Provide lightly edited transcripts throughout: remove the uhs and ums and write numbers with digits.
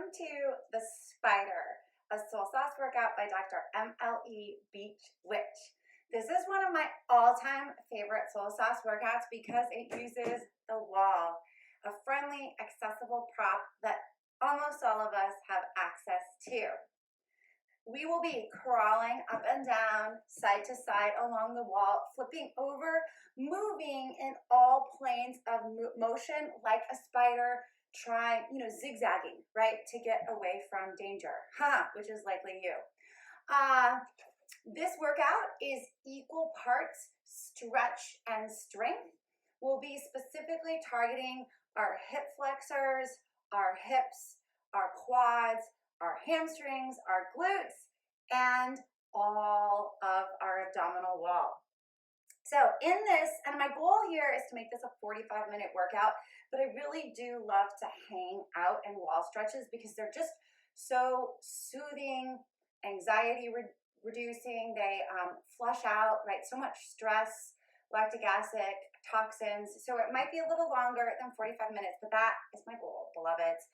welcome to the Spider, a soul sauce workout by Dr. MLE Beach Witch. This is one of my all-time favorite soul sauce workouts because it uses the wall, a friendly, accessible prop that almost all of us have access to. We will be crawling up and down, side to side along the wall, flipping over, moving in all planes of motion like a spider, trying, zigzagging, right, to get away from danger, which is likely you. This workout is equal parts stretch and strength. We'll be specifically targeting our hip flexors, our hips, our quads, our hamstrings, our glutes, and all of our abdominal wall. So in this, and my goal here is to make this a 45-minute workout, but I really do love to hang out in wall stretches because they're just so soothing, anxiety reducing. They flush out, right, so much stress, lactic acid, toxins. So it might be a little longer than 45 minutes, but that is my goal, beloveds.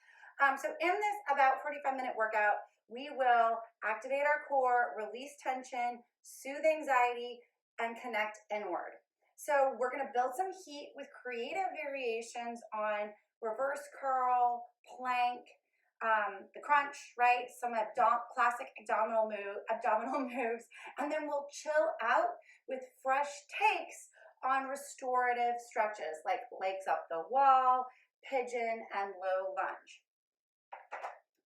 So in this about 45-minute workout, we will activate our core, release tension, soothe anxiety, and connect inward. So we're going to build some heat with creative variations on reverse curl, plank, the crunch, right? Some classic abdominal moves, and then we'll chill out with fresh takes on restorative stretches like legs up the wall, pigeon, and low lunge.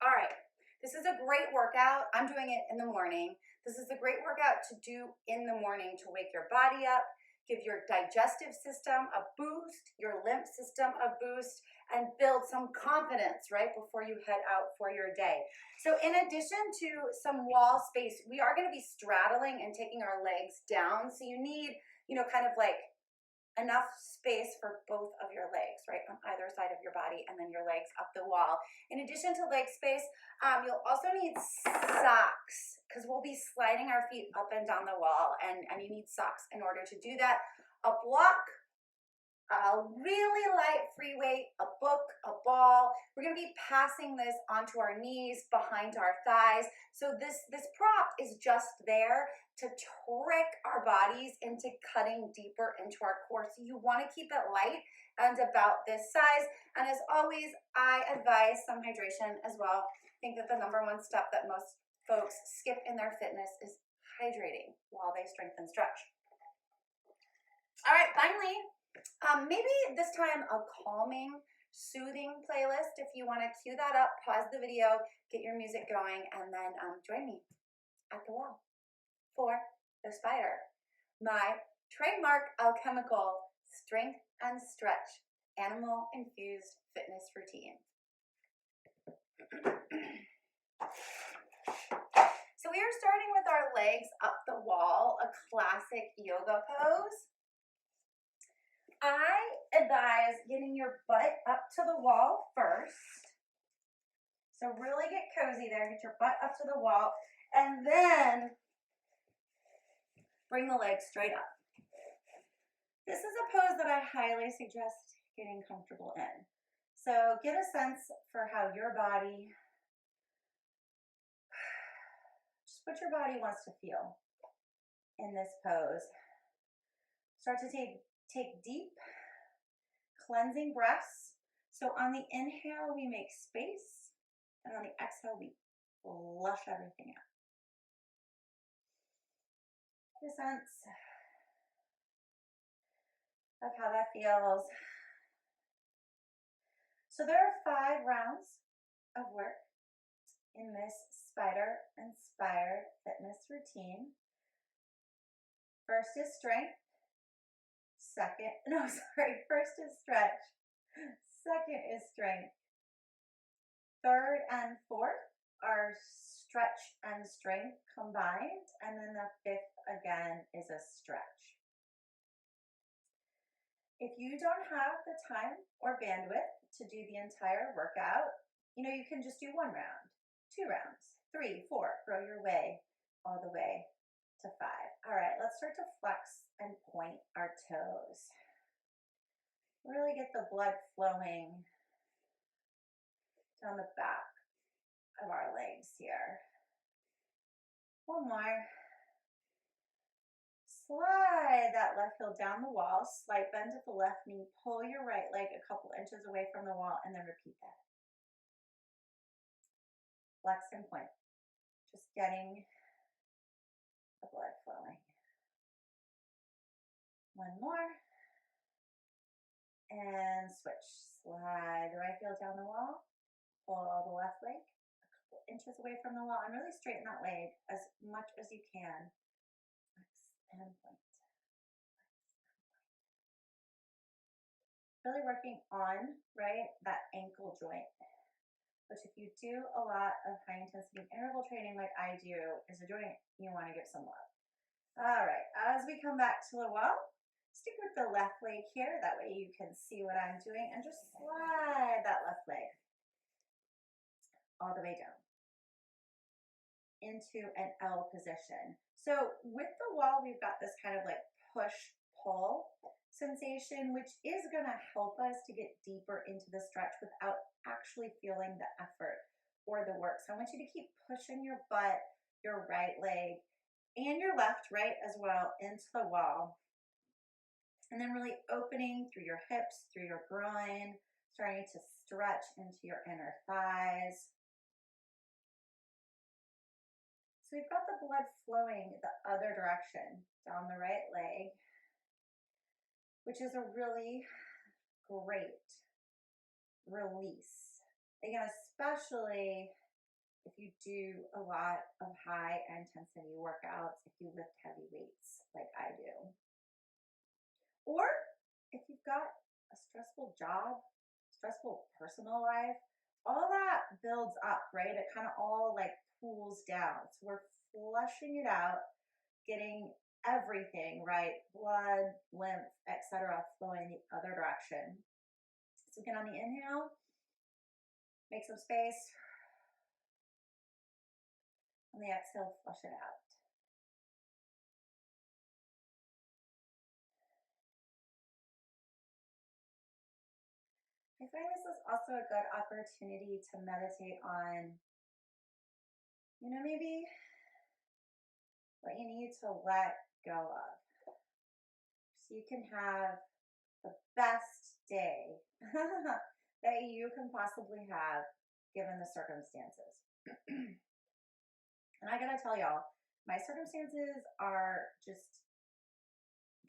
All right, this is a great workout. I'm doing it in the morning. This is a great workout to do in the morning to wake your body up, give your digestive system a boost, your lymph system a boost, and build some confidence right before you head out for your day. So in addition to some wall space, we are going to be straddling and taking our legs down. So you need, kind of like enough space for both of your legs, right, on either side of your body, and then your legs up the wall. In addition to leg space, you'll also need socks because we'll be sliding our feet up and down the wall, and you need socks in order to do that. A block, a really light free weight, a book, a ball. We're going to be passing this onto our knees, behind our thighs. So this prop is just there to trick our bodies into cutting deeper into our core. So you want to keep it light and about this size. And as always, I advise some hydration as well. I think that the number one step that most folks skip in their fitness is hydrating while they strengthen stretch. All right, finally, maybe this time a calming, soothing playlist. If you want to cue that up, pause the video, get your music going, and then join me at the wall for the Spider, my trademark alchemical strength and stretch animal infused fitness routine. So we are starting with our legs up the wall, a classic yoga pose. I advise getting your butt up to the wall first. So really get cozy there, get your butt up to the wall, and then bring the legs straight up. This is a pose that I highly suggest getting comfortable in. So get a sense for how your body, just what your body wants to feel in this pose. Start to take deep, cleansing breaths. So on the inhale, we make space, and on the exhale, we flush everything out. Get a sense of how that feels. So there are 5 rounds of work in this Spider Inspired fitness routine. First is strength. First is stretch. Second is strength. Third and fourth are stretch and strength combined. And then the 5th again is a stretch. If you don't have the time or bandwidth to do the entire workout, you can just do 1 round, 2 rounds, 3, 4, grow your way all the way to 5. All right, let's start to flex and point our toes. Really get the blood flowing down the back of our legs here. One more. Slide that left heel down the wall, slight bend at the left knee, pull your right leg a couple inches away from the wall, and then repeat that. Flex and point. Just getting the blood flowing. One more. And switch. Slide the right heel down the wall, pull the left leg a couple inches away from the wall, and really straighten that leg as much as you can. Flex and point. Really working on, right, that ankle joint, which if you do a lot of high intensity interval training like I do, is a joint you want to give some love. All right, as we come back to the wall, stick with the left leg here, that way you can see what I'm doing, and just slide that left leg all the way down into an L position. So with the wall, we've got this kind of like push-pull sensation, which is going to help us to get deeper into the stretch without actually feeling the effort or the work. So I want you to keep pushing your butt, your right leg, and your left, right, as well, into the wall. And then really opening through your hips, through your groin, starting to stretch into your inner thighs. So we've got the blood flowing the other direction, down the right leg, which is a really great release. Again, especially if you do a lot of high intensity workouts, if you lift heavy weights like I do. Or if you've got a stressful job, stressful personal life, all that builds up, right? It kind of all like pools down. So we're flushing it out, getting everything, right? Blood, lymph, etc., flowing the other direction. So again, on the inhale, make some space. On the exhale, flush it out. I find this is also a good opportunity to meditate on, maybe what you need to let go of. So you can have the best day that you can possibly have given the circumstances. And I gotta tell y'all, my circumstances are just,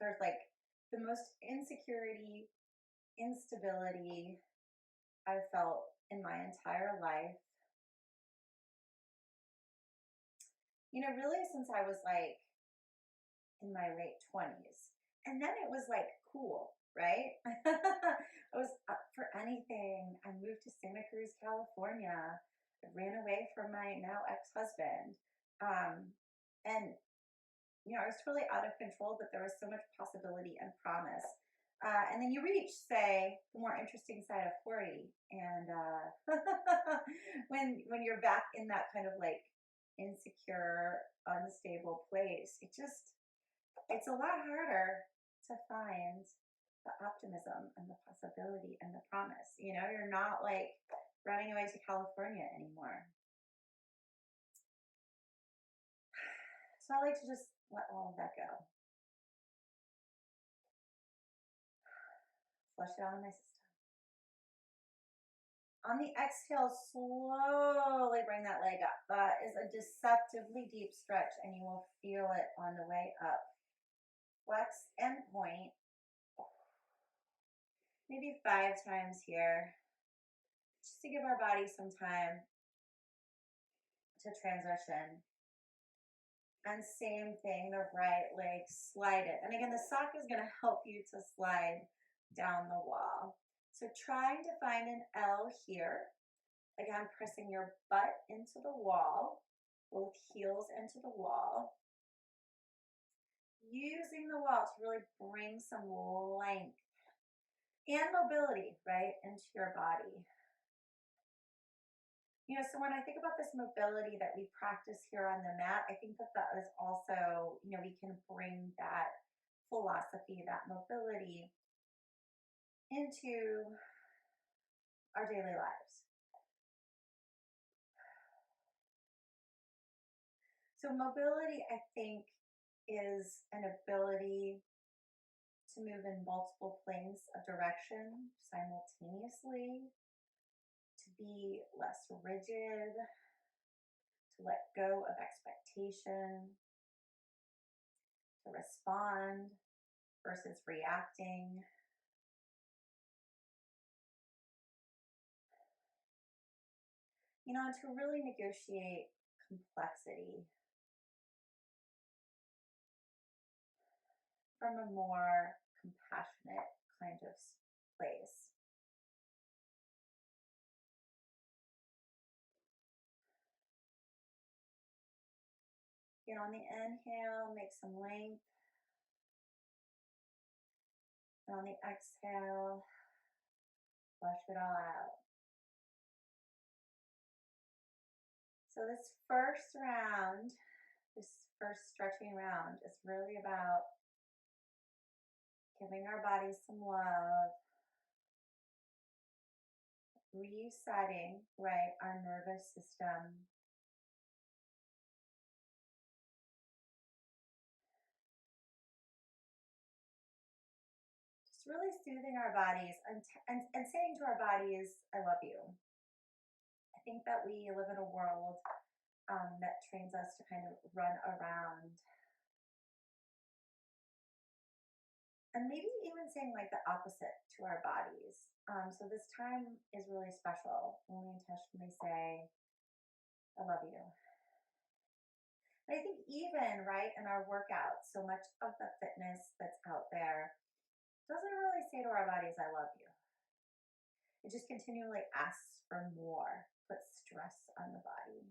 there's like the most insecurity, instability I've felt in my entire life. Really since I was like in my late 20s. And then it was like cool, right? I was up for anything. I moved to Santa Cruz, California. I ran away from my now ex-husband. And I was totally out of control, but there was so much possibility and promise. And then you reach, say, the more interesting side of 40. And when you're back in that kind of like insecure, unstable place, it's a lot harder to find the optimism and the possibility and the promise. You're not like running away to California anymore. So I like to just let all of that go. Flush it out of my system. On the exhale, slowly bring that leg up. That is a deceptively deep stretch, and you will feel it on the way up. Flex and point. Maybe 5 times here, just to give our body some time to transition. And same thing, the right leg, slide it. And again, the sock is going to help you to slide down the wall. So trying to find an L here. Again, pressing your butt into the wall, both heels into the wall. Using the wall to really bring some length and mobility, right, into your body. So when I think about this mobility that we practice here on the mat, I think that is also, we can bring that philosophy, that mobility into our daily lives. So mobility, I think, is an ability to move in multiple planes of direction simultaneously, to be less rigid, to let go of expectation, to respond versus reacting, and to really negotiate complexity from a more compassionate kind of place. On the inhale, make some length. And on the exhale, flush it all out. So this first round, this first stretching round is really about giving our bodies some love, resetting, right, our nervous system. Just really soothing our bodies and saying to our bodies, I love you. I think that we live in a world that trains us to kind of run around. And maybe even saying like the opposite to our bodies. So this time is really special when we intentionally say, I love you. And I think even, right, in our workouts, so much of the fitness that's out there doesn't really say to our bodies, I love you. It just continually asks for more, puts stress on the body.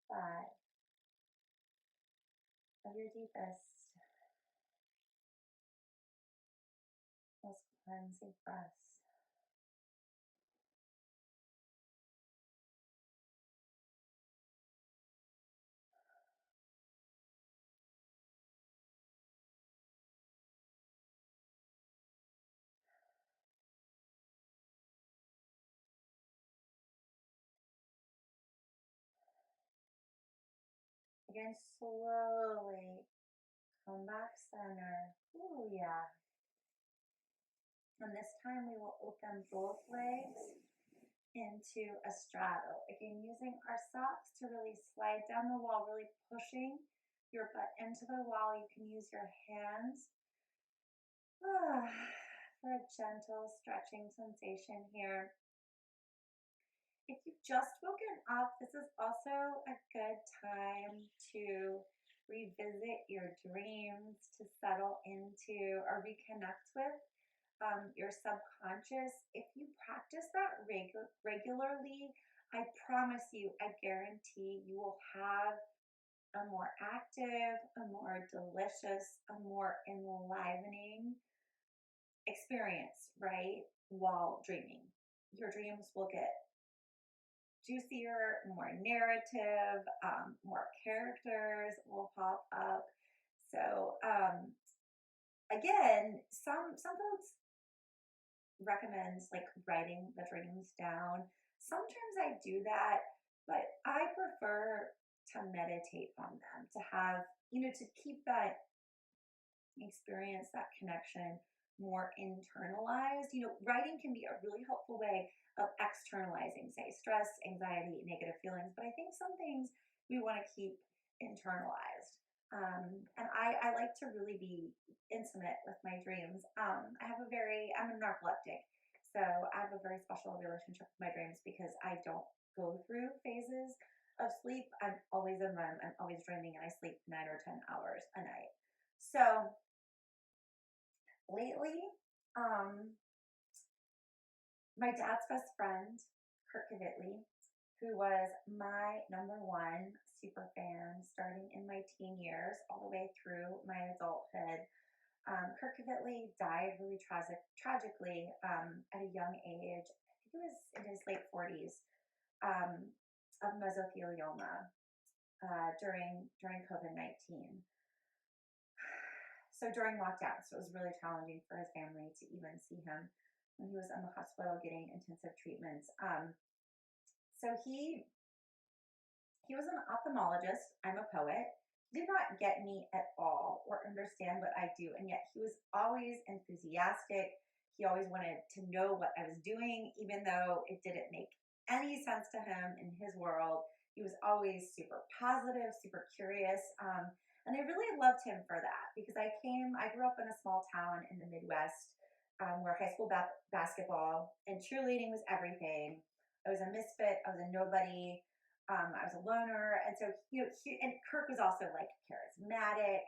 Five of your deepest, most cleansing breaths. Again, slowly come back center. Ooh, yeah. And this time we will open both legs into a straddle. Again, using our socks to really slide down the wall, really pushing your butt into the wall. You can use your hands for a gentle stretching sensation here. If you've just woken up, this is also a good time to revisit your dreams, to settle into or reconnect with your subconscious. If you practice that regularly, I promise you, I guarantee you will have a more active, a more delicious, a more enlivening experience, right? While dreaming. Your dreams will get juicier, more narrative, more characters will pop up. So again, some folks recommend like writing the dreams down. Sometimes I do that, but I prefer to meditate on them, to have, to keep that experience, that connection more internalized. Writing can be a really helpful way of externalizing, say, stress, anxiety, negative feelings, but I think some things we want to keep internalized. And I like to really be intimate with my dreams. I'm a narcoleptic, so I have a very special relationship with my dreams because I don't go through phases of sleep. I'm always in REM, I'm always dreaming, and I sleep 9 or 10 hours a night. So lately, my dad's best friend, Kurt Kavitli, who was my number one super fan starting in my teen years all the way through my adulthood. Kurt Kavitli died really tragically at a young age. I think it was in his late 40s of mesothelioma during COVID-19. So during lockdown, so it was really challenging for his family to even see him when he was in the hospital getting intensive treatments. So he was an ophthalmologist. I'm a poet. He did not get me at all or understand what I do, and yet he was always enthusiastic. He always wanted to know what I was doing, even though it didn't make any sense to him in his world. He was always super positive, super curious. And I really loved him for that because I grew up in a small town in the Midwest where high school basketball and cheerleading was everything. I was a misfit, I was a nobody. I was a loner, and so and Kirk was also like charismatic,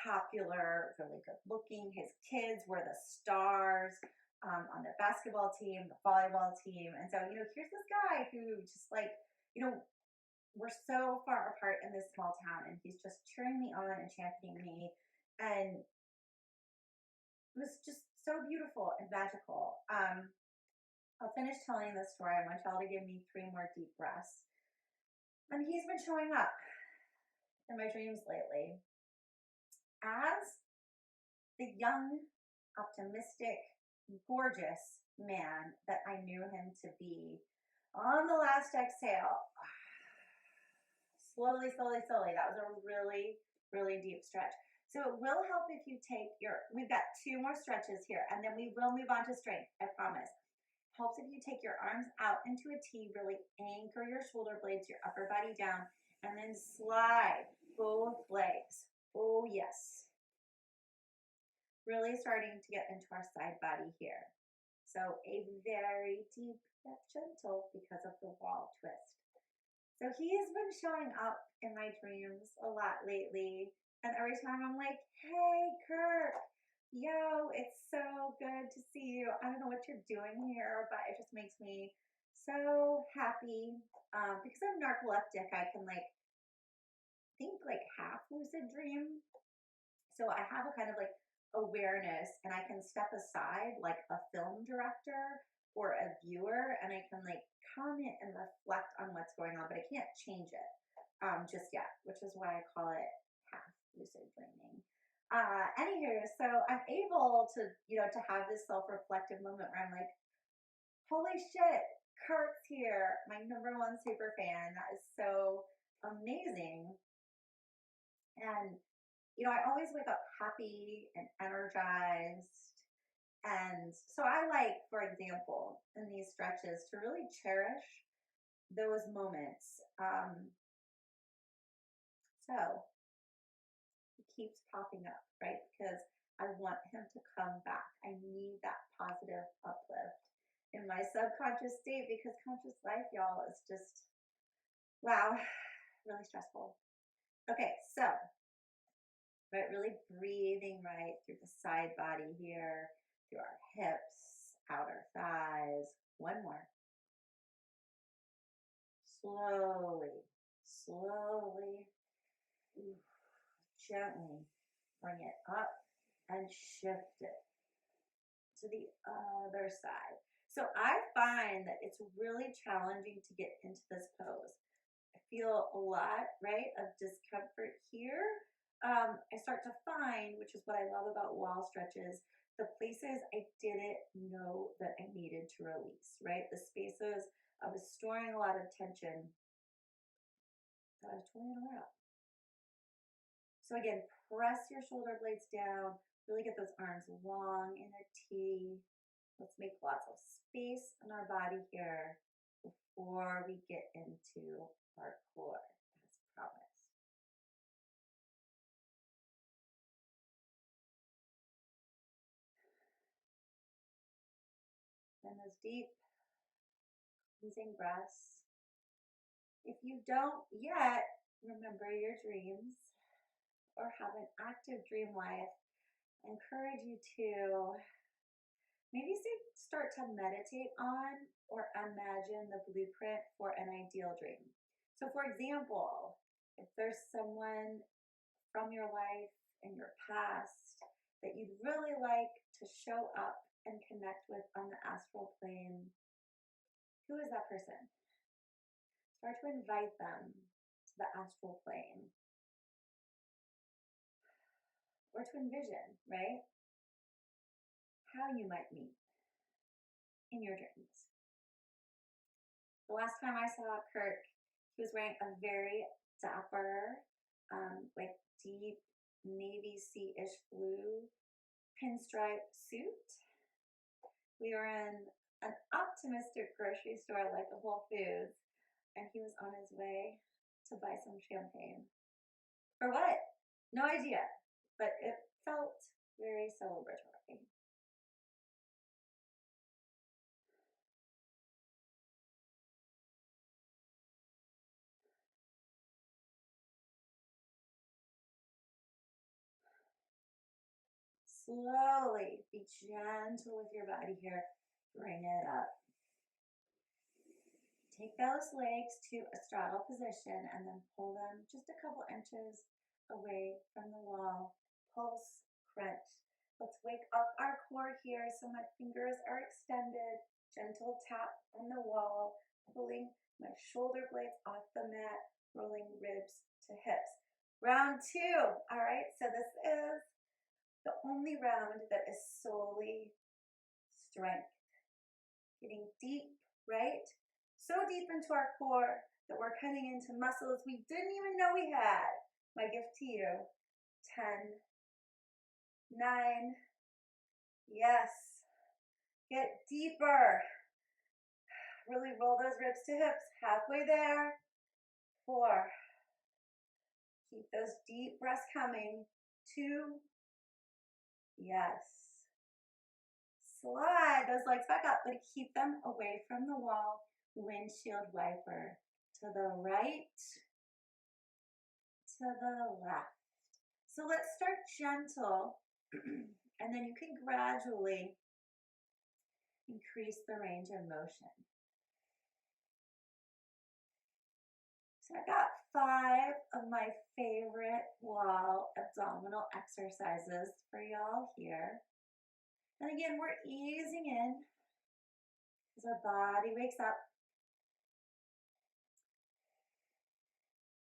popular, really good looking. His kids were the stars on the basketball team, the volleyball team, and so here's this guy who just like we're so far apart in this small town, and he's just cheering me on and championing me, and it was just so beautiful and magical. I'll finish telling this story. I want y'all to give me 3 more deep breaths. And he's been showing up in my dreams lately as the young, optimistic, gorgeous man that I knew him to be. On the last exhale, slowly, slowly, slowly. That was a really, really deep stretch. So it will help if you take we've got 2 more stretches here, and then we will move on to strength, I promise. Helps if you take your arms out into a T, really anchor your shoulder blades, your upper body down, and then slide both legs. Oh, yes. Really starting to get into our side body here. So a very deep yet gentle because of the wall twist. So he has been showing up in my dreams a lot lately. And every time I'm like, hey, Kirk, yo, it's so good to see you. I don't know what you're doing here, but it just makes me so happy. Because I'm narcoleptic, I can think half lucid dream. So I have a kind of awareness, and I can step aside like a film director or a viewer, and I can comment and reflect on what's going on, but I can't change it just yet, which is why I call it half lucid dreaming. Anywho, so I'm able to, to have this self-reflective moment where I'm like, holy shit, Kurt's here, my #1 super fan. That is so amazing. And, I always wake up happy and energized. And so I for example, in these stretches to really cherish those moments. So he keeps popping up, right? Because I want him to come back. I need that positive uplift in my subconscious state because conscious life, y'all, is just, wow, really stressful. Okay, so, right, really breathing right through the side body here, through our hips, outer thighs. One more. Slowly, slowly, gently bring it up and shift it to the other side. So I find that it's really challenging to get into this pose. I feel a lot, right, of discomfort here. I start to find, which is what I love about wall stretches, the places I didn't know that I needed to release, right? The spaces I was storing a lot of tension that I was totally unaware of. So again, press your shoulder blades down, really get those arms long in a T. Let's make lots of space in our body here before we get into our core, as promised. And those deep, cleansing breaths. If you don't yet remember your dreams or have an active dream life, I encourage you to maybe start to meditate on or imagine the blueprint for an ideal dream. So for example, if there's someone from your life and your past that you'd really like to show up and connect with on the astral plane, who is that person? Start to invite them to the astral plane. or to envision, right? How you might meet in your dreams. The last time I saw Kirk, he was wearing a very dapper, like deep navy sea-ish blue pinstripe suit. We were in an optimistic grocery store like a Whole Foods, and he was on his way to buy some champagne. For what? No idea, but it felt very celebratory. Slowly be gentle with your body here. Bring it up. Take those legs to a straddle position and then pull them just a couple inches away from the wall. Pulse, crunch. Let's wake up our core here so my fingers are extended. Gentle tap on the wall, pulling my shoulder blades off the mat, rolling ribs to hips. Round 2. All right, so this is the only round that is solely strength. Getting deep, right? So deep into our core that we're cutting into muscles we didn't even know we had. My gift to you. 10, 9, yes. Get deeper. Really roll those ribs to hips. Halfway there. 4. Keep those deep breaths coming. 2, yes. Slide those legs back up, but keep them away from the wall. Windshield wiper to the right, to the left. So let's start gentle, and then you can gradually increase the range of motion. So I got 5 of my favorite wall abdominal exercises for y'all here. And again, we're easing in as our body wakes up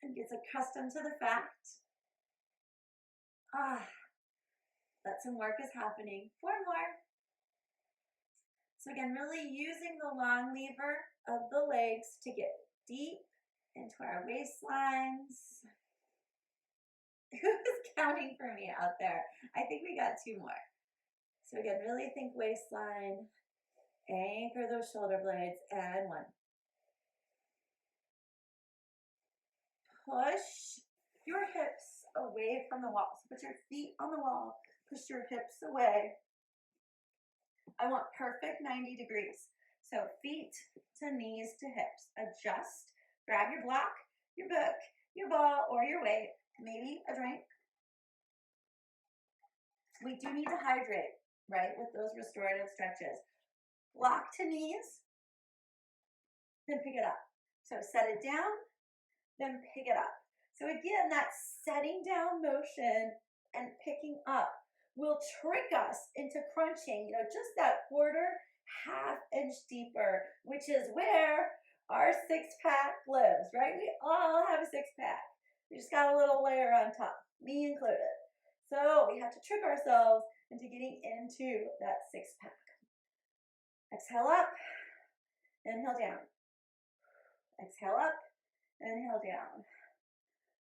and gets accustomed to the fact, that some work is happening. 4 more. So again, really using the long lever of the legs to get deep into our waistlines. Who's counting for me out there? I think we got 2 more. So again, really think waistline, anchor those shoulder blades, and 1. Push your hips away from the wall. So put your feet on the wall, push your hips away. I want perfect 90 degrees. So feet to knees to hips. Adjust. Grab your block, your book, your ball, or your weight. Maybe a drink. We do need to hydrate, right, with those restorative stretches. Block to knees, then pick it up. So set it down, then pick it up. So again, that setting down motion and picking up will trick us into crunching, just that half inch deeper, which is where our 6-pack lives, right? We all have a 6-pack. We just got a little layer on top, me included. So we have to trick ourselves into getting into that 6-pack. Exhale up, inhale down. Exhale up, inhale down.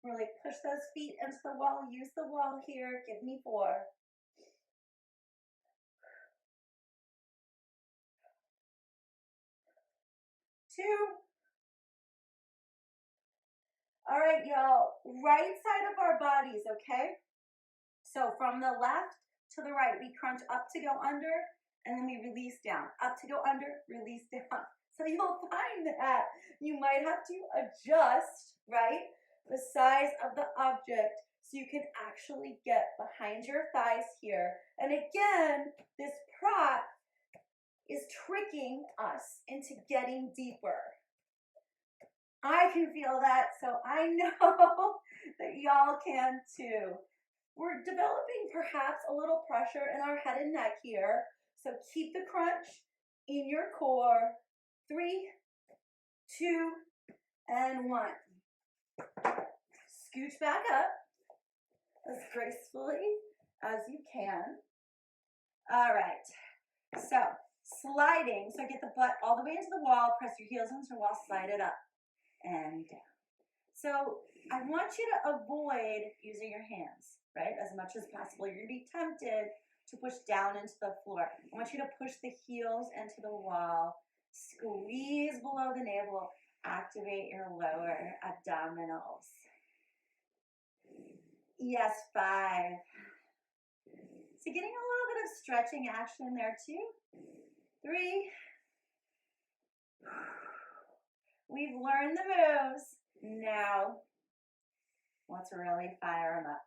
Really push those feet into the wall. Use the wall here. Give me 4. 2. All right, y'all. Right side of our bodies, okay? So from the left to the right, we crunch up to go under, and then we release down. Up to go under, release down. So you'll find that you might have to adjust, right, the size of the object so you can actually get behind your thighs here. And again, this prop is tricking us into getting deeper. I can feel that, so I know that y'all can too. We're developing perhaps a little pressure in our head and neck here. So keep the crunch in your core. 3, 2, and 1. Scooch back up as gracefully as you can. All right, so sliding, so get the butt all the way into the wall, press your heels into the wall, slide it up and down. So I want you to avoid using your hands, right, as much as possible. You're gonna be tempted to push down into the floor. I want you to push the heels into the wall, squeeze below the navel, activate your lower abdominals. Yes, 5. So getting a little bit of stretching action there too. 3. We've learned the moves. Now, let's really fire them up.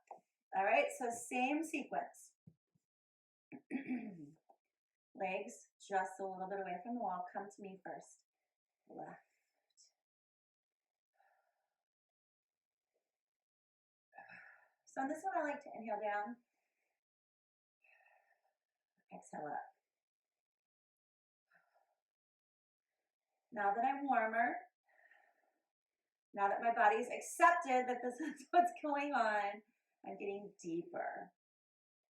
All right, so same sequence. Legs just a little bit away from the wall. Come to me first. Left. So on this one, I like to inhale down. Exhale up. Now that I'm warmer, now that my body's accepted that this is what's going on, I'm getting deeper,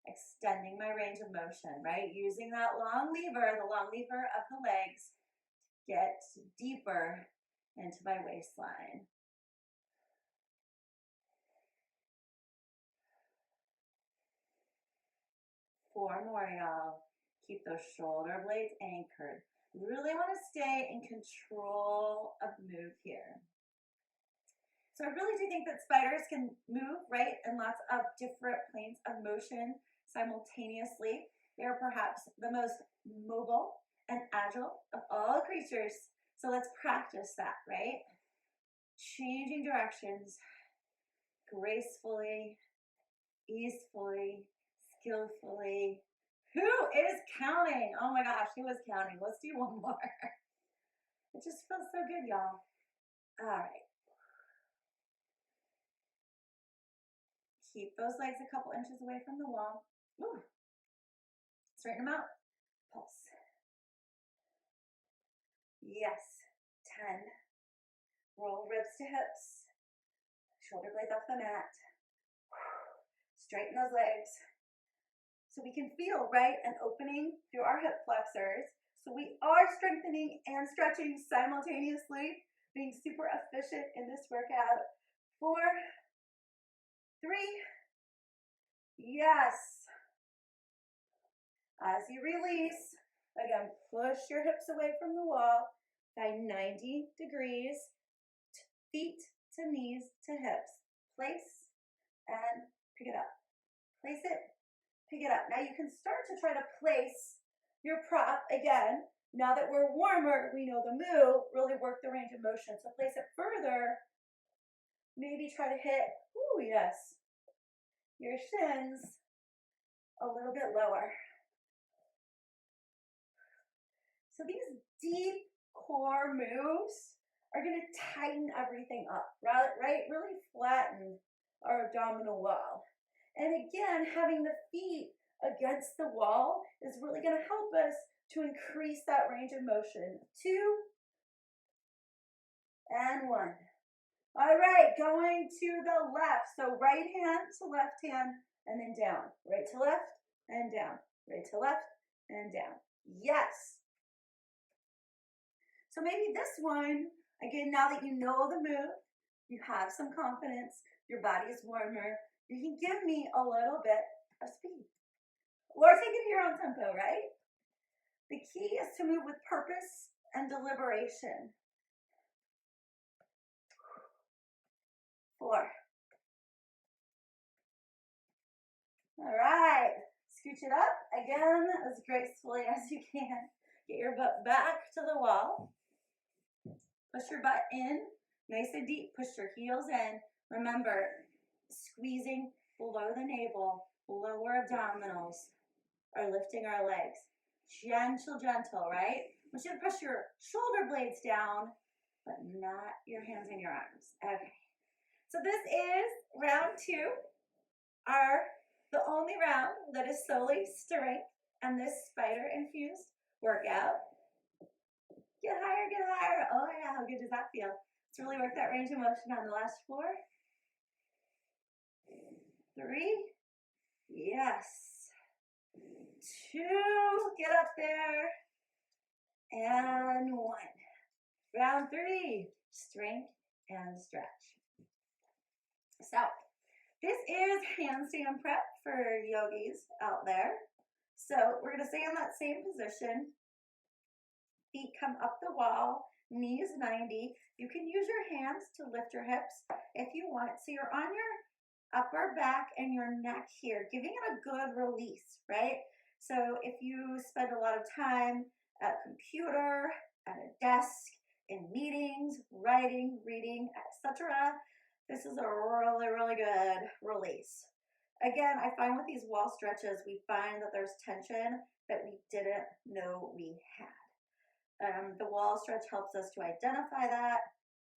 extending my range of motion, right? Using that long lever, the long lever of the legs, to get deeper into my waistline. Four more, y'all. Keep those shoulder blades anchored. Really want to stay in control of the move here. So I really do think that spiders can move, right, in lots of different planes of motion simultaneously. They are perhaps the most mobile and agile of all creatures. So let's practice that, right? Changing directions gracefully, easefully, skillfully. Who is counting? Oh my gosh, who is counting? Let's do one more. It just feels so good, y'all. All right. Keep those legs a couple inches away from the wall. Ooh. Straighten them out. Pulse. Yes. 10. Roll ribs to hips. Shoulder blades off the mat. Straighten those legs. So we can feel, right, an opening through our hip flexors. So we are strengthening and stretching simultaneously, being super efficient in this workout. 4, 3, yes. As you release, again, push your hips away from the wall by 90 degrees, feet to knees to hips. Place and pick it up. Place it, pick it up. Now you can start to try to place your prop again. Now that we're warmer, we know the move, really work the range of motion. So place it further. Maybe try to hit, ooh, yes, your shins a little bit lower. So these deep core moves are going to tighten everything up, right? Really flatten our abdominal wall. And again, having the feet against the wall is really going to help us to increase that range of motion. 2 and 1. All right, going to the left. So right hand to left hand and then down. Right to left and down. Right to left and down. Yes. So maybe this one, again, now that you know the move, you have some confidence, your body is warmer, you can give me a little bit of speed. Or take it at your own tempo, right? The key is to move with purpose and deliberation. 4. All right, scooch it up again as gracefully as you can. Get your butt back to the wall. Push your butt in, nice and deep. Push your heels in. Remember, squeezing below the navel, lower abdominals are lifting our legs. Gentle, gentle, right? I want you to press your shoulder blades down, but not your hands and your arms. Okay. So this is round 2, the only round that is solely strength and this spider-infused workout. Get higher, get higher. Oh yeah, how good does that feel? Let's really work that range of motion on the last 4. 3, Yes. 2, get up there. And 1. Round 3, strength and stretch. So, this is handstand prep for yogis out there. So, we're going to stay in that same position. Feet come up the wall, knees 90. You can use your hands to lift your hips if you want. So, you're on your upper back and your neck here, giving it a good release, right? So, if you spend a lot of time at a computer, at a desk, in meetings, writing, reading, etc., this is a really, really good release. Again, I find with these wall stretches, we find that there's tension that we didn't know we had. The wall stretch helps us to identify that,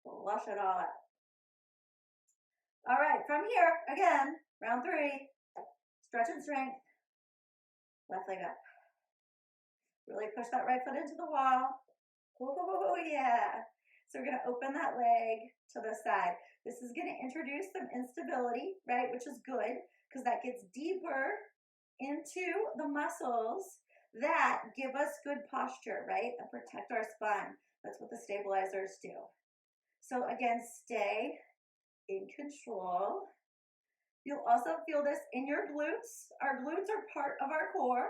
flush it all out. All right, from here, again, round 3, stretch and strength, left leg up. Really push that right foot into the wall. Oh, yeah. So we're going to open that leg to the side. This is going to introduce some instability, right, which is good because that gets deeper into the muscles that give us good posture, right, and protect our spine. That's what the stabilizers do. So again, stay in control. You'll also feel this in your glutes. Our glutes are part of our core.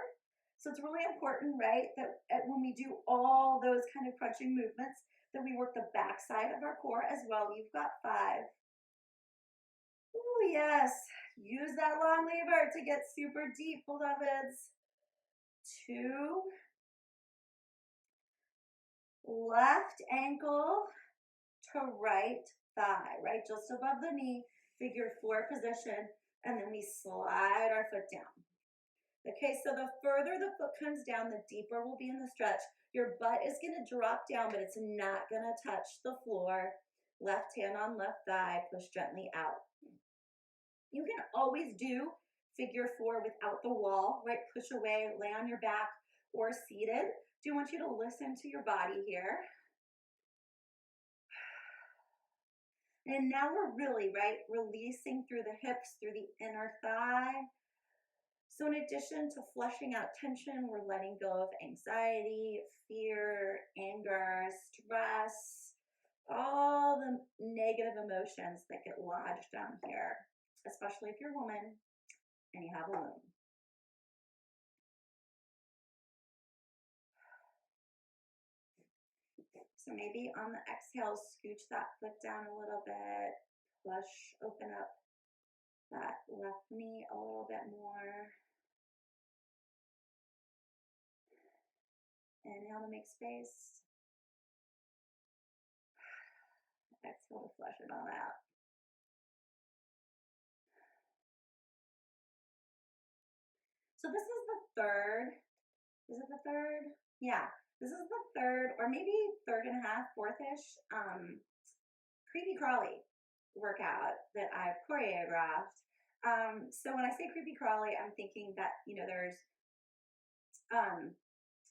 So it's really important, right, that when we do all those kind of crunching movements, that we work the back side of our core as well. You've got 5. Oh, yes. Use that long lever to get super deep, beloveds. 2. Left ankle to right thigh, right, just above the knee, figure 4 position, and then we slide our foot down. Okay, so the further the foot comes down, the deeper we'll be in the stretch. Your butt is going to drop down, but it's not going to touch the floor. Left hand on left thigh, push gently out. You can always do figure 4 without the wall, right? Push away, lay on your back, or seated. Do want you to listen to your body here. And now we're really, right, releasing through the hips, through the inner thigh. So in addition to flushing out tension, we're letting go of anxiety, fear, anger, stress, all the negative emotions that get lodged down here, especially if you're a woman and you have a womb. So maybe on the exhale, scooch that foot down a little bit, push, open up that left knee a little bit more. Inhale to make space. Exhale to flush it all out. So this is the third. Is it the third? Yeah, this is the third, or maybe third and a half, fourth-ish, creepy crawly workout that I've choreographed. So when I say creepy crawly, I'm thinking that, there's,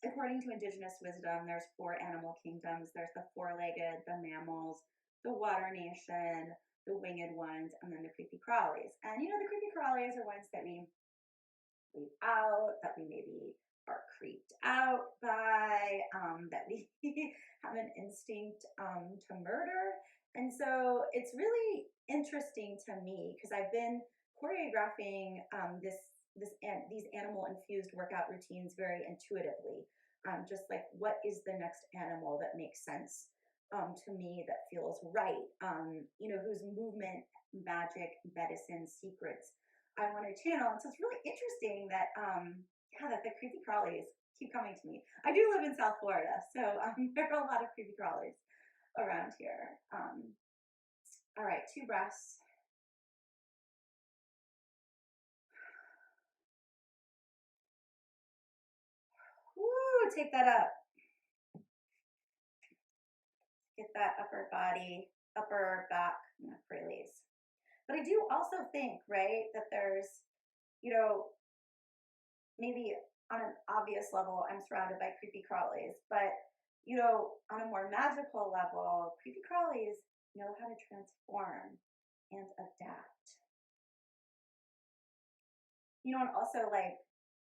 according to indigenous wisdom, there's 4 animal kingdoms. There's the 4-legged, the mammals, the water nation, the winged ones, and then the creepy crawlies. And the creepy crawlies are ones that we leave out, that we maybe are creeped out by, that we have an instinct to murder. And so it's really interesting to me because I've been choreographing these animal infused workout routines very intuitively. Just like, what is the next animal that makes sense to me, that feels right, whose movement, magic, medicine, secrets I want to channel. And so it's really interesting that that the creepy crawlies keep coming to me. I do live in South Florida, so there are a lot of creepy crawlies around here. All right, 2 breaths. Woo, take that up. Get that upper body, upper back neck release. But I do also think, right, that there's, maybe on an obvious level, I'm surrounded by creepy crawlies, but, on a more magical level, creepy crawlies know how to transform and adapt. And also like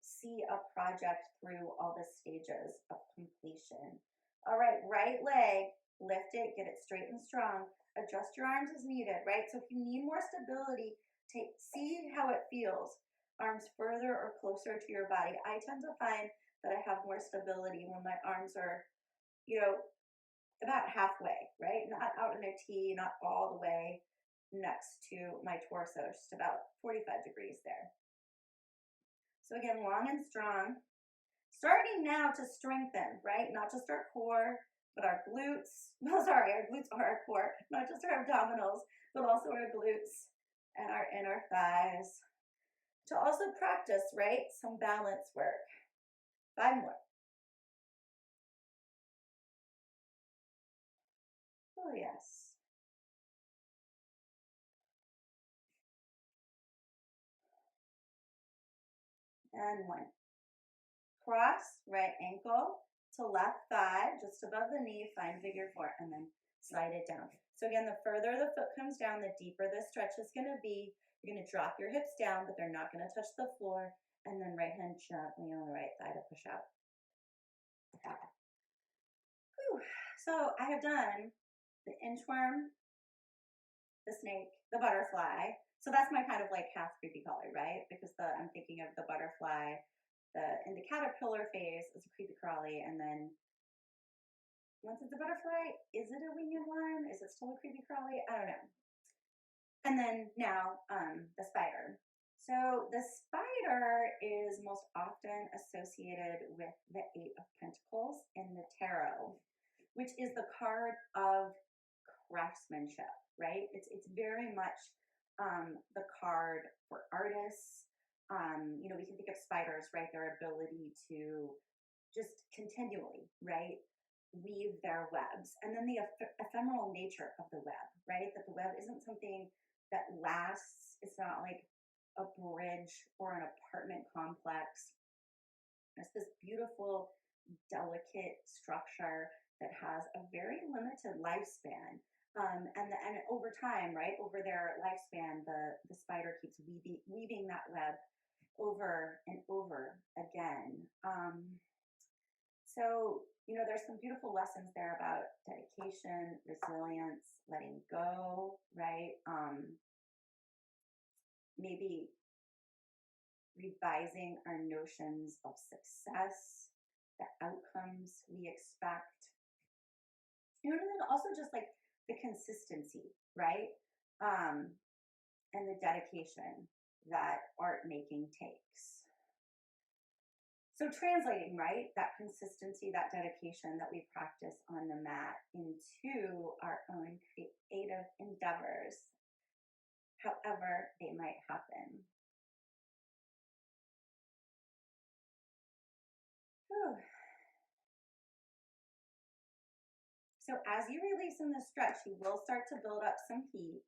see a project through all the stages of completion. All right, right leg, lift it, get it straight and strong. Adjust your arms as needed, right? So if you need more stability, see how it feels. Arms further or closer to your body. I tend to find that I have more stability when my arms are, about halfway, right? Not out in a T, not all the way next to my torso, just about 45 degrees there. So again, long and strong. Starting now to strengthen, right? Not just our core, but our glutes. No, sorry, our glutes are our core. Not just our abdominals, but also our glutes and our inner thighs. To also practice, right? Some balance work. 5 more. Oh, yes. And 1. Cross right ankle to left thigh, just above the knee, find figure 4, and then slide it down. So again, the further the foot comes down, the deeper the stretch is going to be. You're going to drop your hips down, but they're not going to touch the floor, and then right hand gently on the right thigh to push out. Whew. So I have done the inchworm, the snake, the butterfly. So that's my kind of like half creepy crawly, right? Because I'm thinking of the butterfly. In the caterpillar phase is a creepy crawly, and then once it's a butterfly, is it a winged one? Is it still a creepy crawly? I don't know. And then now the spider. So the spider is most often associated with the 8 of Pentacles in the tarot, which is the card of craftsmanship, right? It's very much the card for artists. We can think of spiders, right? Their ability to just continually, right, weave their webs. And then the ephemeral nature of the web, right? That the web isn't something that lasts. It's not like a bridge or an apartment complex. It's this beautiful, delicate structure that has a very limited lifespan. And over time, right, over their lifespan, the spider keeps weaving that web over and over again. So, there's some beautiful lessons there about dedication, resilience, letting go, right? Maybe revising our notions of success, the outcomes we expect. And then also just like the consistency, right? And the dedication that art making takes. So translating, right, that consistency, that dedication that we practice on the mat into our own creative endeavors, however they might happen. Whew. So as you release in the stretch, you will start to build up some heat.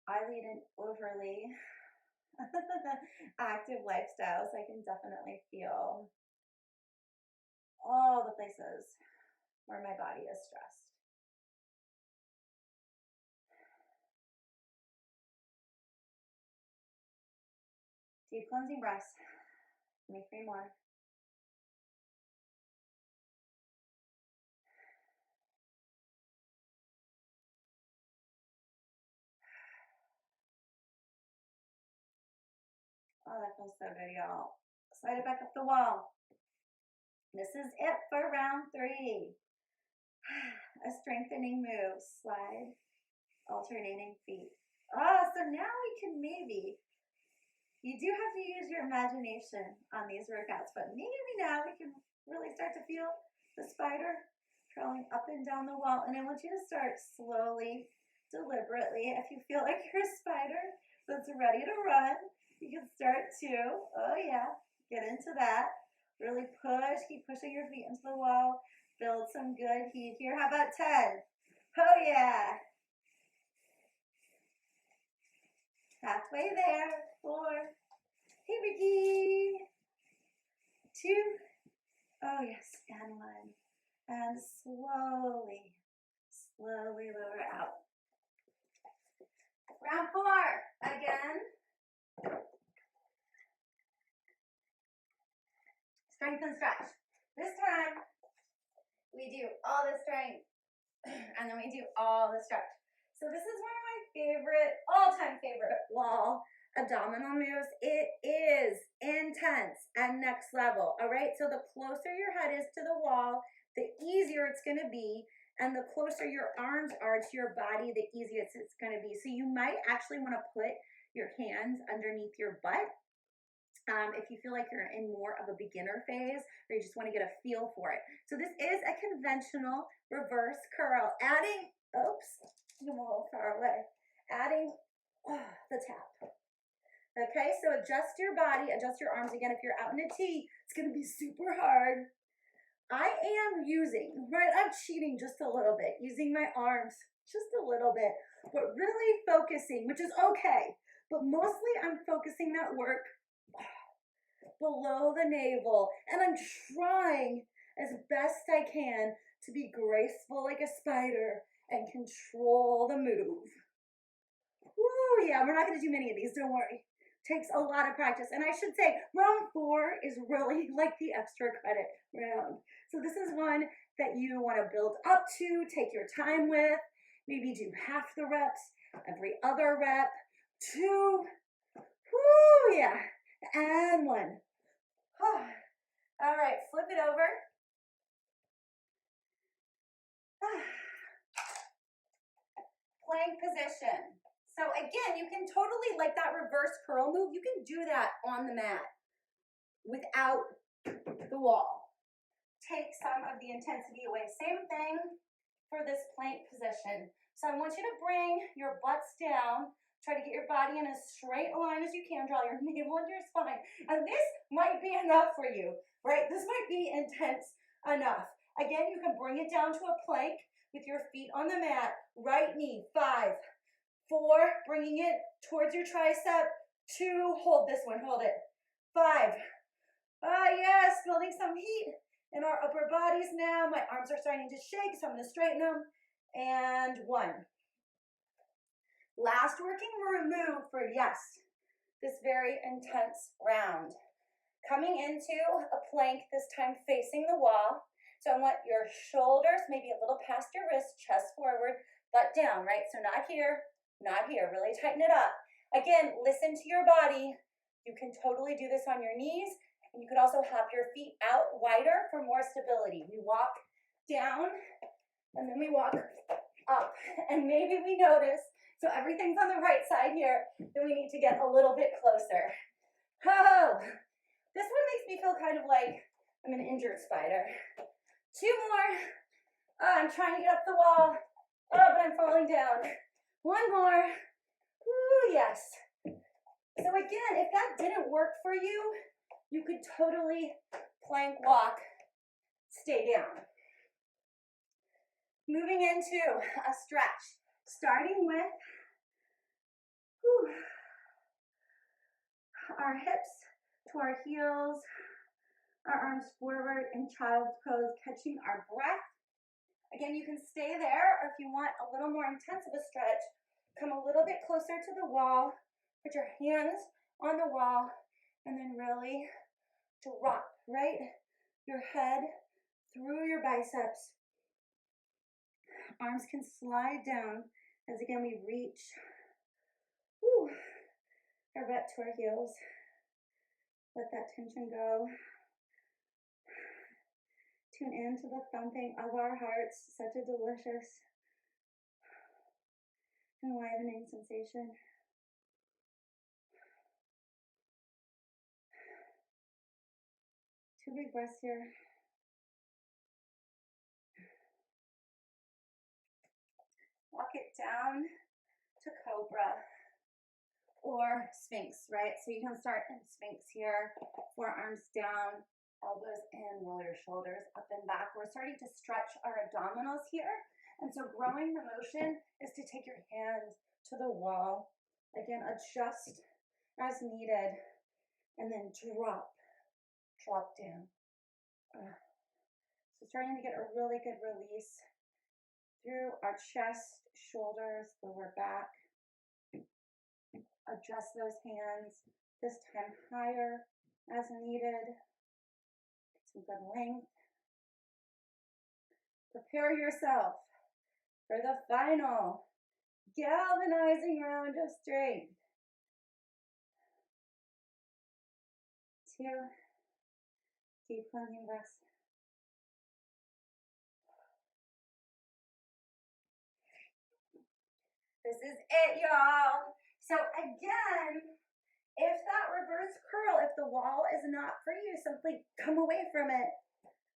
I lead an overly active lifestyle, so I can definitely feel all the places where my body is stressed. Deep cleansing breaths. Give me 3 more. Oh, that feels so good, y'all. Slide it back up the wall. This is it for round 3. A strengthening move. Slide, alternating feet. So now we can you do have to use your imagination on these workouts, but maybe now we can really start to feel the spider crawling up and down the wall. And I want you to start slowly, deliberately. If you feel like you're a spider that's ready to run, you can start to, get into that. Really push, keep pushing your feet into the wall. Build some good heat here. How about 10? Oh yeah. Halfway there. 4. Hey, Ricky. 2. Oh yes, and 1. And slowly lower out. Round 4 again. strength and stretch. This time, we do all the strength, and then we do all the stretch. So this is one of my favorite, all-time favorite wall abdominal moves. It is intense and next level, all right? So the closer your head is to the wall, the easier it's gonna be, and the closer your arms are to your body, the easier it's gonna be. So you might actually wanna put your hands underneath your butt if you feel like you're in more of a beginner phase or you just want to get a feel for it. So this is a conventional reverse curl. Adding, oops, I'm a little far away. Adding the tap. Okay, so adjust your body, adjust your arms. Again, if you're out in a T, it's going to be super hard. I am using, right, I'm cheating just a little bit, using my arms just a little bit, but really focusing, which is okay, but mostly I'm focusing that work below the navel, and I'm trying as best I can to be graceful like a spider and control the move. Woo, yeah, we're not going to do many of these, don't worry. Takes a lot of practice. And I should say, round 4 is really like the extra credit round. So this is one that you want to build up to, take your time with, maybe do half the reps, every other rep, 2, woo, yeah, and 1. All right, flip it over. Plank position. So again, you can totally, like that reverse curl move, you can do that on the mat without the wall. Take some of the intensity away. Same thing for this plank position. So I want you to bring your butts down. Try to get your body in as straight a line as you can. Draw your navel into your spine. And this might be enough for you, right? This might be intense enough. Again, you can bring it down to a plank with your feet on the mat. Right knee, 5, 4, bringing it towards your tricep. 2, hold this one, hold it. 5, yes, building some heat in our upper bodies now. My arms are starting to shake, so I'm gonna straighten them. And 1. Last working move for, yes, this very intense round. Coming into a plank, this time facing the wall. So I want your shoulders maybe a little past your wrist, chest forward, butt down, right? So not here, not here. Really tighten it up. Again, listen to your body. You can totally do this on your knees, and you could also hop your feet out wider for more stability. We walk down, and then we walk up, and maybe we notice, so everything's on the right side here, then we need to get a little bit closer. Oh, this one makes me feel kind of like I'm an injured spider. 2 more. Oh, I'm trying to get up the wall. Oh, but I'm falling down. 1 more. Ooh, yes. So again, if that didn't work for you, you could totally plank walk, stay down. Moving into a stretch, starting with our hips to our heels, our arms forward in child's pose, catching our breath. Again, you can stay there, or if you want a little more intense of a stretch, come a little bit closer to the wall, put your hands on the wall, and then really drop, right? Your head through your biceps. Arms can slide down as, again, we reach our butt to our heels. Let that tension go. Tune into the thumping of our hearts. Such a delicious, enlivening sensation. Two big breaths here. Walk it down to cobra or sphinx, right? So you can start in sphinx here, forearms down, elbows in, roll your shoulders up and back. We're starting to stretch our abdominals here. And so growing the motion is to take your hands to the wall. Again, adjust as needed, and then drop down. So starting to get a really good release through our chest, shoulders, lower back. Adjust those hands, this time higher as needed. some good length. Prepare yourself for the final galvanizing round of strength. 2 deep cleansing breaths. This is it, y'all. So again, if that reverse curl, if the wall is not for you, simply come away from it.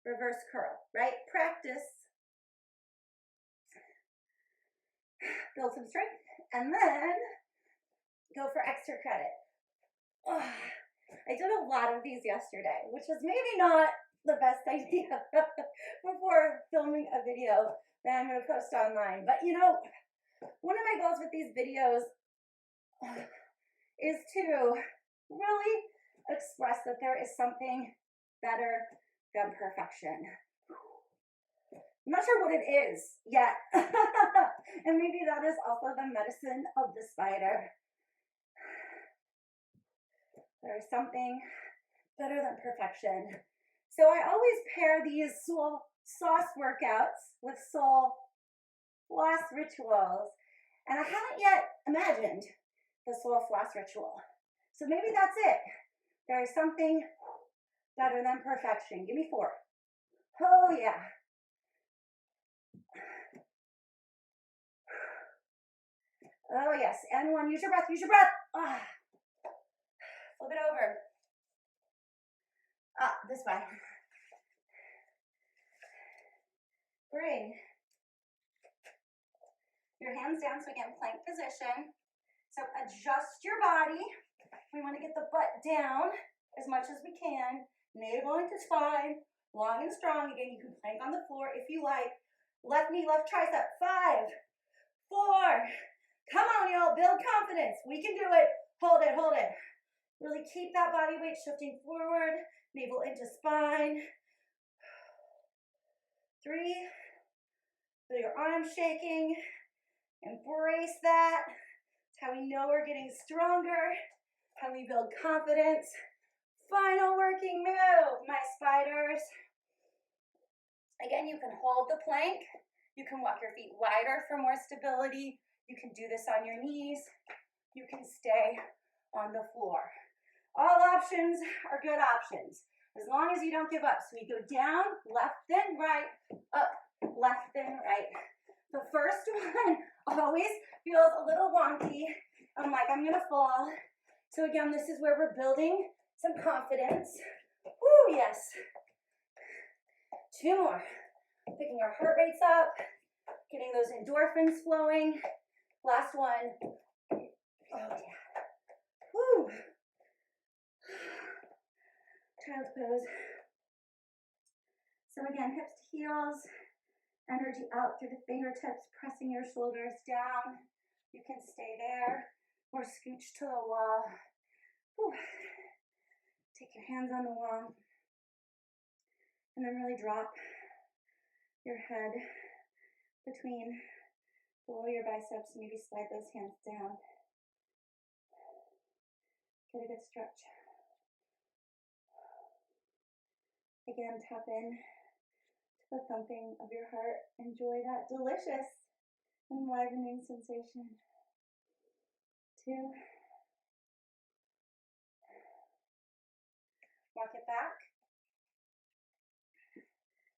Reverse curl, right? Practice. Build some strength, and then go for extra credit. Oh, I did a lot of these yesterday, which was maybe not the best idea before filming a video that I'm going to post online. But you know, one of my goals with these videos is to really express that there is something better than perfection. I'm not sure what it is yet. And maybe that is also the medicine of the spider. There is something better than perfection. So I always pair these soul sauce workouts with soul floss rituals. And I haven't yet imagined the soul floss ritual. So maybe that's it. There is something better than perfection. Give me 4. Oh yeah. Oh yes, and 1. Use your breath, use your breath. Flip it over. This way. Bring your hands down, so again, plank position. So adjust your body. We want to get the butt down as much as we can. Navel into spine, long and strong. Again, you can plank on the floor if you like. Left knee, left tricep. 5, 4. Come on, y'all. Build confidence. We can do it. Hold it, hold it. Really keep that body weight shifting forward. Navel into spine. 3. Feel your arms shaking. Embrace that. It's how we know we're getting stronger. How we build confidence. Final working move, my spiders. Again, you can hold the plank. You can walk your feet wider for more stability. You can do this on your knees. You can stay on the floor. All options are good options, as long as you don't give up. So we go down, left, then right, up, left, then right. The first one always feels a little wonky. I'm like, I'm gonna fall. So again, this is where we're building some confidence. Woo, yes. 2 more. Picking our heart rates up, getting those endorphins flowing. Last one. Oh yeah. Woo. Child's pose. So again, hips to heels, energy out through the fingertips, pressing your shoulders down. You can stay there or scooch to the wall. Whew. Take your hands on the wall and then really drop your head between below your biceps. Maybe slide those hands down. Get a good stretch. Again, tap in to the thumping of your heart. Enjoy that delicious, enlivening sensation. 2. Walk it back.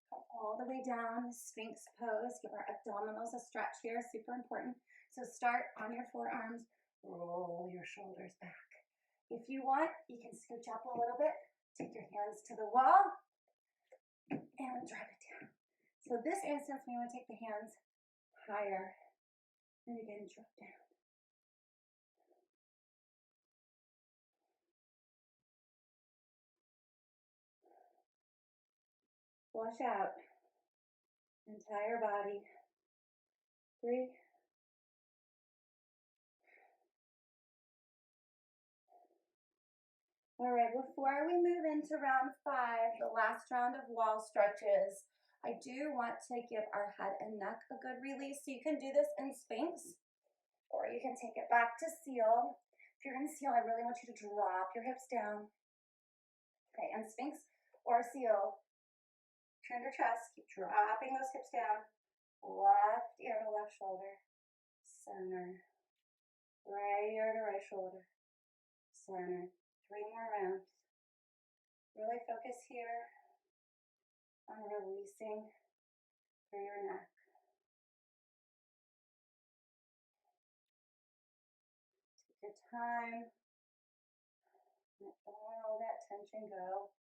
Come all the way down, Sphinx pose. Give our abdominals a stretch here, super important. So start on your forearms. Roll your shoulders back. If you want, you can scooch up a little bit. Take your hands to the wall and drop it down. So this instance, we want to take the hands higher and again drop down. Flush out entire body. 3. All right, before we move into round 5, the last round of wall stretches, I do want to give our head and neck a good release. So you can do this in Sphinx, or you can take it back to seal. If you're in seal, I really want you to drop your hips down. Okay, and Sphinx or seal, Turn your chest, keep dropping those hips down. Left ear to left shoulder. Center. Right ear to right shoulder. Center. 3 more rounds. Really focus here on releasing through your neck. Take your time. Let all that tension go.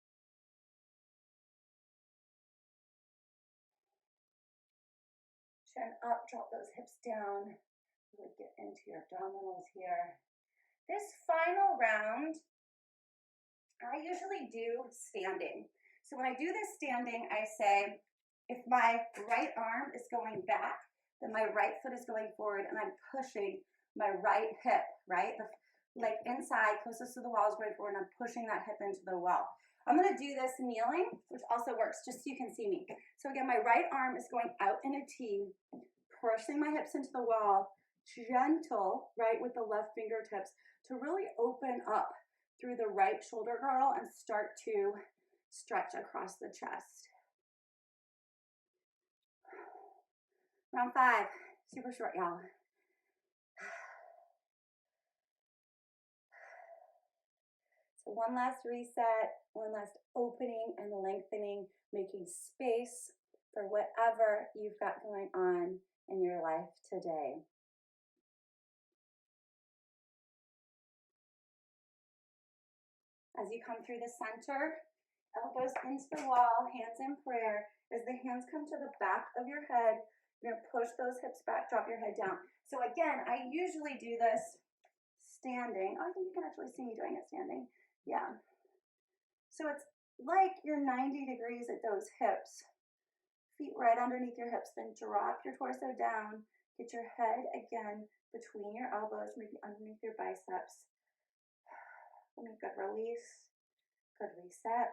Chin up, drop those hips down. Really get into your abdominals here. This final round, I usually do standing. So when I do this standing, I say, if my right arm is going back, then my right foot is going forward and I'm pushing my right hip, right? Like inside, closest to the wall is going forward and I'm pushing that hip into the wall. I'm gonna do this kneeling, which also works, just so you can see me. So again, my right arm is going out in a T, pushing my hips into the wall, gentle, right, with the left fingertips to really open up through the right shoulder girdle and start to stretch across the chest. Round 5, super short, y'all. So one last reset, one last opening and lengthening, making space for whatever you've got going on in your life today. As you come through the center, elbows into the wall, hands in prayer. As the hands come to the back of your head, you're gonna push those hips back, drop your head down. So again, I usually do this standing. Oh, I think you can actually see me doing it standing. Yeah. So it's like you're 90 degrees at those hips. Feet right underneath your hips, then drop your torso down. Get your head again between your elbows, maybe underneath your biceps. Good release, good reset.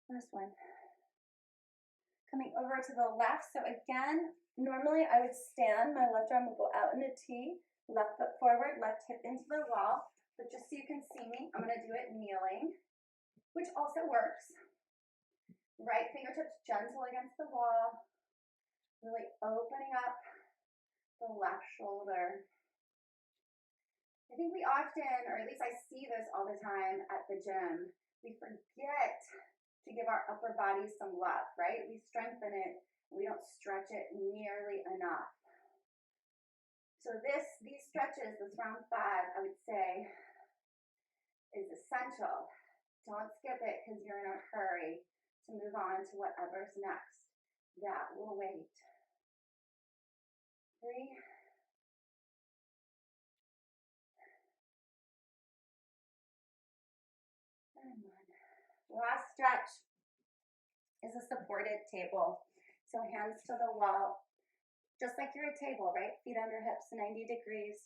Last one. Coming over to the left. So again, normally I would stand, my left arm would go out in a T, left foot forward, left hip into the wall. But just so you can see me, I'm gonna do it kneeling, which also works. Right fingertips gentle against the wall, really opening up the left shoulder. I think we often, or at least I see this all the time at the gym, we forget to give our upper body some love, right? We strengthen it, we don't stretch it nearly enough. So these stretches, this round 5, I would say, is essential. Don't skip it because you're in a hurry to move on to whatever's next. That will wait. 3, and 1. Last stretch is a supported table. So hands to the wall, just like you're a table, right? Feet under hips, 90 degrees.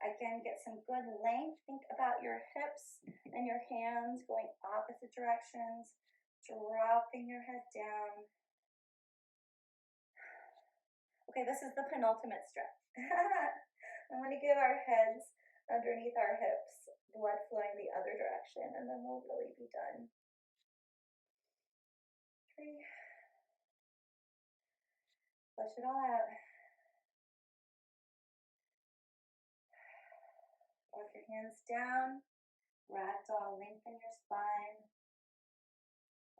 Again, get some good length. Think about your hips and your hands going opposite directions, dropping your head down. Okay, this is the penultimate stretch. I'm going to get our heads underneath our hips, blood flowing the other direction, and then we'll really be done. 3. Flush it all out. Walk your hands down. Ragdoll, lengthen your spine.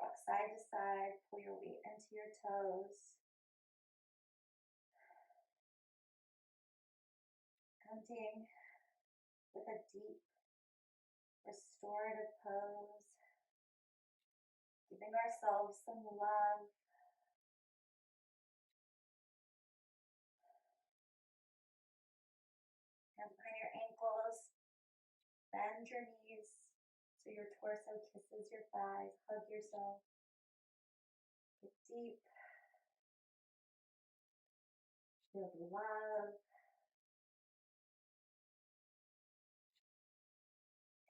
Rock side to side. Pull your weight into your toes. Ending with a deep restorative pose. Giving ourselves some love. Hands behind your ankles. Bend your knees so your torso kisses your thighs. Hug yourself. Get deep. Feel the love.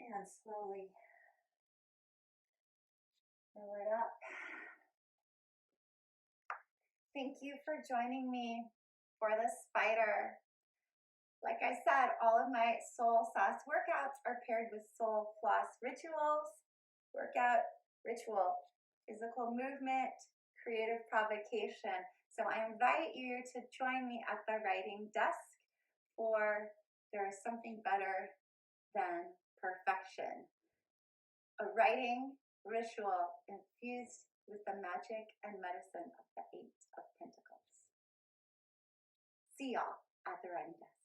And slowly fill it up. Thank you for joining me for the spider. Like I said, all of my soul sauce workouts are paired with soul floss rituals. Workout, ritual, physical movement, creative provocation. So I invite you to join me at the writing desk, for there is something better than perfection. A writing ritual infused with the magic and medicine of the Eight of Pentacles. See y'all at the writing desk.